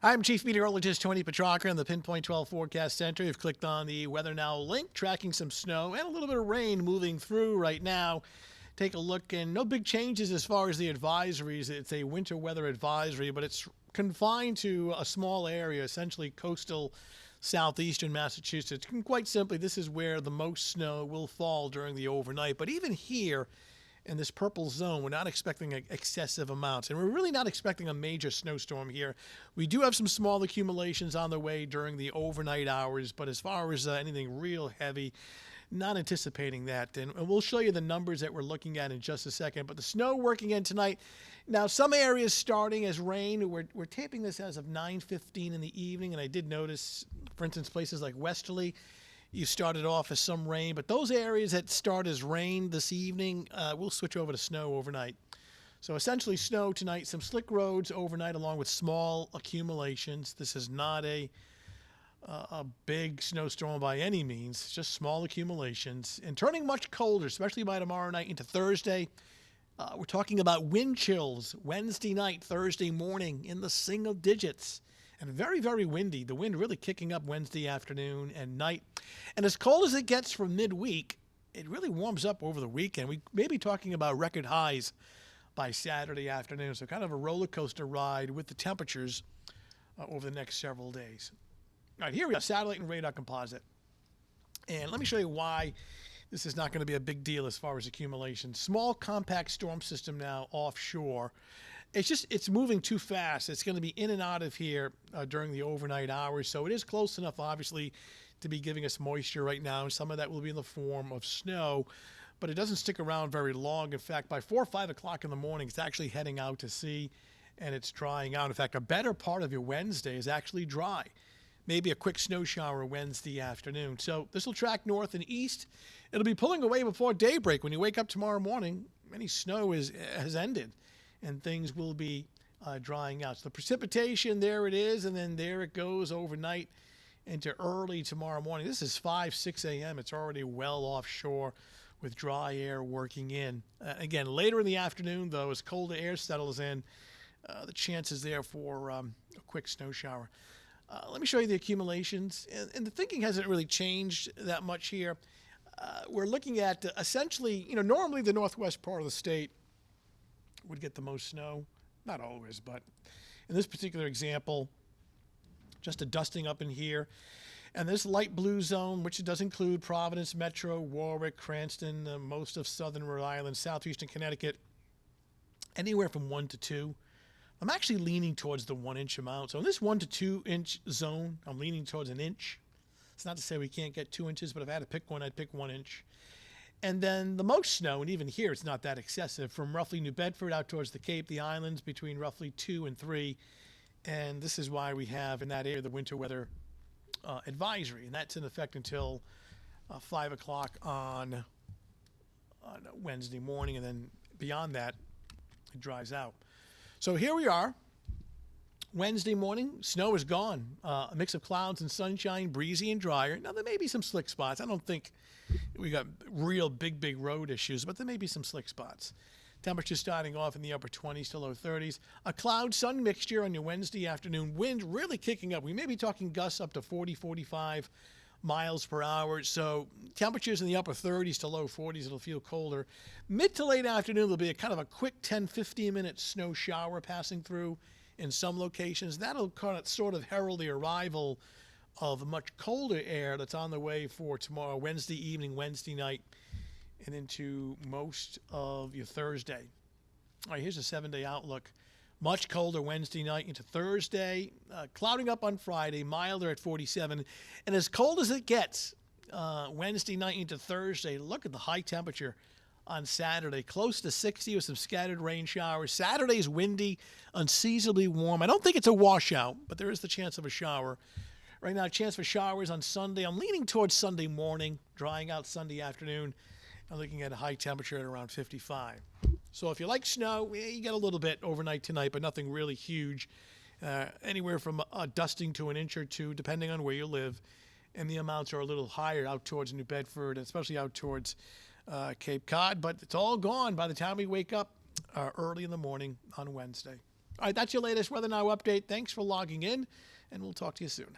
I'm Chief Meteorologist Tony Petrarca in the Pinpoint 12 Forecast Center. You've clicked on the Weather Now link, tracking some snow and a little bit of rain moving through right now. Take a look, and no big changes as far as the advisories. It's a winter weather advisory, but it's confined to a small area, essentially coastal southeastern Massachusetts. And quite simply, this is where the most snow will fall during the overnight. But even here, in this purple zone, we're not expecting excessive amounts, and we're really not expecting a major snowstorm here. We do have some small accumulations on the way during the overnight hours, but as far as anything real heavy, not anticipating that. And we'll show you the numbers that we're looking at in just a second. But the snow working in tonight. Now, some areas starting as rain. We're taping this as of 9:15 in the evening, and I did notice, for instance, places like Westerly, you started off as some rain, but those areas that start as rain this evening will switch over to snow overnight. So essentially snow tonight, some slick roads overnight along with small accumulations. This is not a big snowstorm by any means, just small accumulations. And turning much colder, especially by tomorrow night into Thursday. We're talking about wind chills Wednesday night, Thursday morning in the single digits. And very, very windy. The wind really kicking up Wednesday afternoon and night. And as cold as it gets from midweek, it really warms up over the weekend. We may be talking about record highs by Saturday afternoon. So kind of a roller coaster ride with the temperatures over the next several days. All right, here we are, satellite and radar composite. And let me show you why this is not going to be a big deal as far as accumulation. Small compact storm system now offshore. It's moving too fast. It's going to be in and out of here during the overnight hours. So it is close enough, obviously, to be giving us moisture right now. And some of that will be in the form of snow. But it doesn't stick around very long. In fact, by 4 or 5 o'clock in the morning, it's actually heading out to sea and it's drying out. In fact, a better part of your Wednesday is actually dry. Maybe a quick snow shower Wednesday afternoon. So this will track north and east. It'll be pulling away before daybreak. When you wake up tomorrow morning, any snow has ended. And things will be drying out. So the precipitation, there it is, and then there it goes overnight into early tomorrow morning. This is 5, 6 a.m. It's already well offshore with dry air working in. Again, later in the afternoon, though, as colder air settles in, the chances there for a quick snow shower. Let me show you the accumulations. And the thinking hasn't really changed that much here. We're looking at essentially, normally the northwest part of the state would get the most snow. Not always, but in this particular example, just a dusting up in here. And this light blue zone, which does include Providence, Metro, Warwick, Cranston, most of southern Rhode Island, southeastern Connecticut, anywhere from 1 to 2. I'm actually leaning towards the 1-inch amount. So in this 1 to 2 inch zone, I'm leaning towards an inch. It's not to say we can't get 2 inches, but if I had to pick one, I'd pick 1 inch. And then the most snow, and even here it's not that excessive, from roughly New Bedford out towards the Cape, the islands, between roughly 2 and 3. And this is why we have in that area the winter weather advisory. And that's in effect until 5 o'clock on Wednesday morning. And then beyond that, it dries out. So here we are. Wednesday morning, snow is gone. A mix of clouds and sunshine, breezy and drier. Now, there may be some slick spots. I don't think we got real big road issues, but there may be some slick spots. Temperatures starting off in the upper 20s to low 30s. A cloud-sun mixture on your Wednesday afternoon. Wind really kicking up. We may be talking gusts up to 40, 45 miles per hour. So temperatures in the upper 30s to low 40s. It'll feel colder. Mid to late afternoon, there'll be a kind of a quick 10, 15-minute snow shower passing through in some locations. That'll kind of sort of herald the arrival of much colder air that's on the way for tomorrow, Wednesday evening, Wednesday night, and into most of your Thursday. All right, here's a 7-day outlook. Much colder Wednesday night into Thursday, clouding up on Friday, milder at 47. And as cold as it gets Wednesday night into Thursday, look at the high temperature on Saturday, close to 60 with some scattered rain showers. Saturday's windy, unseasonably warm. I don't think it's a washout, but there is the chance of a shower. Right now, chance for showers on Sunday. I'm leaning towards Sunday morning, drying out Sunday afternoon. I'm looking at a high temperature at around 55. So if you like snow, you get a little bit overnight tonight, but nothing really huge. Anywhere from a dusting to an inch or two, depending on where you live. And the amounts are a little higher out towards New Bedford, especially out towards Cape Cod. But it's all gone by the time we wake up early in the morning on Wednesday. All right, that's your latest Weather Now update. Thanks for logging in, and we'll talk to you soon.